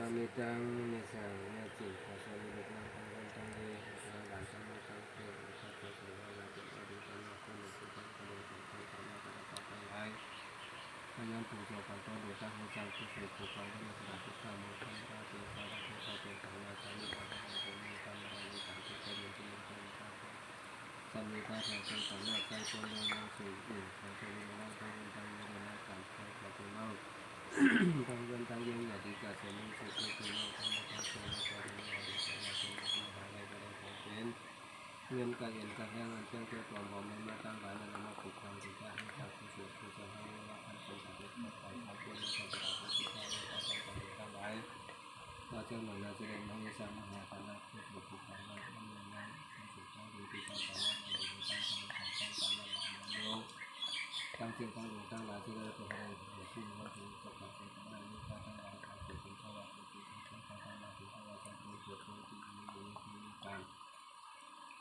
ตามิตังเมสังเมจิขอสวมีบุตรนางตังวันตังเยขอหลานตังมาตังเทขอพระโสวาลาติอดีตังมาคุณหนึ่งตังกระโดดตังตังตังมาตังตังตังหลายพยายามปู่โสปันโตโดตังหัวจังผู้สืบผู้ฟังก็มาสดับทุกข้ามุขันตาเตสาระเทสาเตสังนาสามิอาภังโกมีตังมารามิตังทุกข์เย็นที่มันเป็นข้าพสัมมิตาแผ่ใจสัมมาใจโกโลนังสุอิขอเทวิโลนังตังวันตังเยโลนังสัมภะขอตุนังตังวันตังเยยะติกาเสมิสุขตุนังธรรมะโสนะปะริยาดิสานะเป็นมหาลัยบริหารเป็นเงินการเงินการแห่งอันเจ้าเจ้าตัวผมนั้นมาตั้งหลายนั้นมาปลุกความจิตใจให้ชาวผู้สืบผู้จะให้ว่าท่านเป็นผู้ที่เข้าไปทำเพื่อในการประกอบจิตใจและการทำการตั้งหลายเราเจ้าหน่วยงานแสดงมหาศาลมหาคณะเพื่อปลุกผู้ฟังและดำเนินงานสุดท้ายโดยที่การสามารถในโดยการทำการสามารถโยกตั้งเสียงตั้งหลวงตั้งหลายที่ได้ตัวให้เกิดขึ้นว่าถึงประกอบเป็นตั้งหลายนี้การตั้งหลายการเกิดขึ้นเพราะว่าเป็นที่การตั้งหลายถึงเพราะว่าการเกิดขึ้นที่มีการ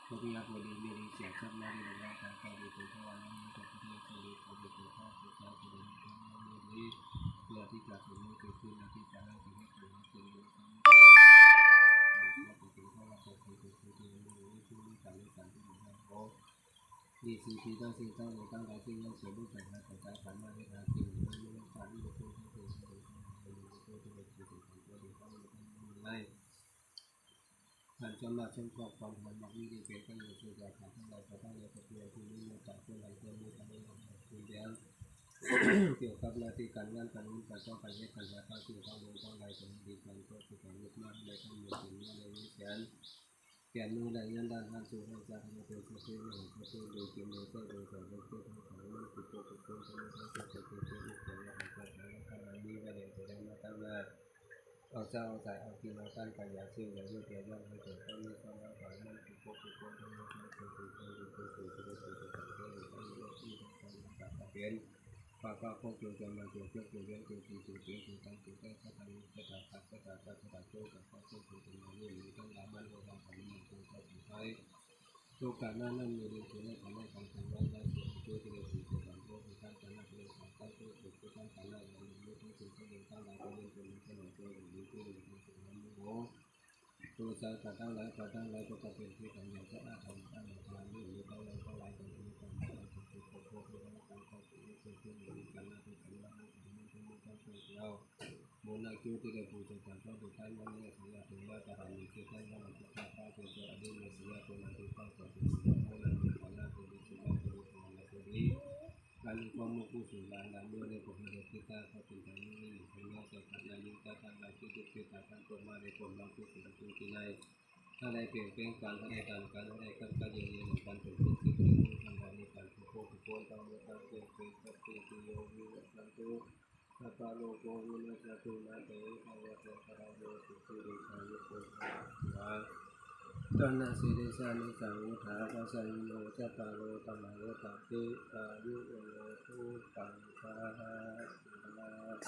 พวกนักบริมีเสียชัดมาดีในการการดูเป็นพลังนี้จะเป็นเรื่องที่ดีเป็นข้อเป็นข้อเป็นข้อนี้เพื่อที่จะถึงเกิดขึ้นที่จะให้ถึงให้ถึงเป็นเรื่องที่เป็นข้อว่าจะเป็นที่ที่การเลือกการที่ของเราดีสิ่งที่ต้องสิ่งต้องตั้งใจที่ต้องเสริมด้วยใจนะแต่ใจฝันมาให้ทางที่ไม่ต้องการที่จะเป็นที่เป็นที่เป็นที่เป็นที่เป็นที่เป็นที่เป็นที่เป็นที่ท่านจำมาเช่นครอบความหันมาวิธีเป็นก็อยู่ที่จะทำให้เราจะต้องเรียนรู้ที่นี้มาจากคนหลายคนมีการเรียนรู้ที่เดียวเกี่ยวกับหน้าที่การงานการเงินการต้องการเงินการหาการที่ต้องลงต้องรายเป็นดีการก็คือการยึดมั่นในข้อมูลสิ่งนี้ในวิสัยแก่มือได้เงินด้านการสู่ให้การทำเป็นสิ่งที่ไม่เห็นที่โดยกินโดยก็โดยแต่โดยที่ทั้งสองนั้นคือตัวเป็นตัวที่ไม่ใช่ตัวเป็นตัวที่เป็นและเป็นตัวและทำอะไรดีไม่ได้แสดงมาตั้งนานเอาเจ้าเอาใส่เอากินเอาตั้งใจอยากเชื่ออยากยึดอยากย่อมให้เกิดต้องมีความรักความมั่นคงคือตัวที่ไม่ใช่ตัวที่เป็นตัวที่เป็นตัวที่เป็นตัวที่เป็นตัวที่เป็นปากปากคงจงจำมันจงเชื่อจงเลี้ยงจงจริงจงเลี้ยงจงตั้งจงได้ถ้าทำจะตัดตัดจะตัดตัดจะตัดโจ้กับข้อโจ้จงเป็นมาเรื่องนี้ต้องละมันโดยทางการมันจงเข้าถึงใช้โอกาสนั้นมีเรื่องที่ไม่ทำให้การทำได้ได้เสียตัวที่เราถือเป็นการโจ้ที่การการนั่งเรื่องของการโจ้ที่การการนั่งเรื่องนี้ต้องเป็นเรื่องตั้งหลายเป็นเรื่องเป็นขนมตัวอย่างนี้ที่เรื่องของนั้นโอ้ตัวใจการตั้งหลายการตั้งหลายก็จะเป็นที่ของอย่างจะอาจทำตั้งทางนี้หรือตั้งหลายตั้งหลายเป็นที่ของการเป็นที่ของโจ้ที่เราการเข้าถึงเป็นที่ของการนั่งที่การนั่งที่มันต้องช่วยเราโมนาคิวที่ได้พูดถึงการเข้าถึงการนั่งเนี่ยสัญญาถึงว่าจะทำมีที่การนั่งที่การเข้าถึงจะอดีตในสัญญาตัวนั้นที่เข้าถึงโมนาคิวการนั่งที่ที่การที่ของเราตัวนี้การมีความมุ่งผู้สื่อการดำเนินในผลงานที่การเข้าถึงการนี้เป็นเรื่องสำคัญในยุคการทำงานที่ที่การทำตัวมาในผลลัพธ์ที่สุดที่ในถ้าได้เปลี่ยนแปลงการให้การให้การยืนยันการเป็นสิ่งที่เป็นทางการในการทุกคนต้องมีการเปลี่ยนแปลงกับที่โยมีการตัวสัพพะโลกวินัสตุนาเตภะวะเตภะโลกุสิริสายุโกภะตนะสิริสานิสังวุฒาปัสสัยโนจัตตาโลตัมมาโลตัติอายุโอทุปังคา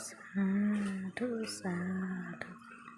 สาธุสาธุ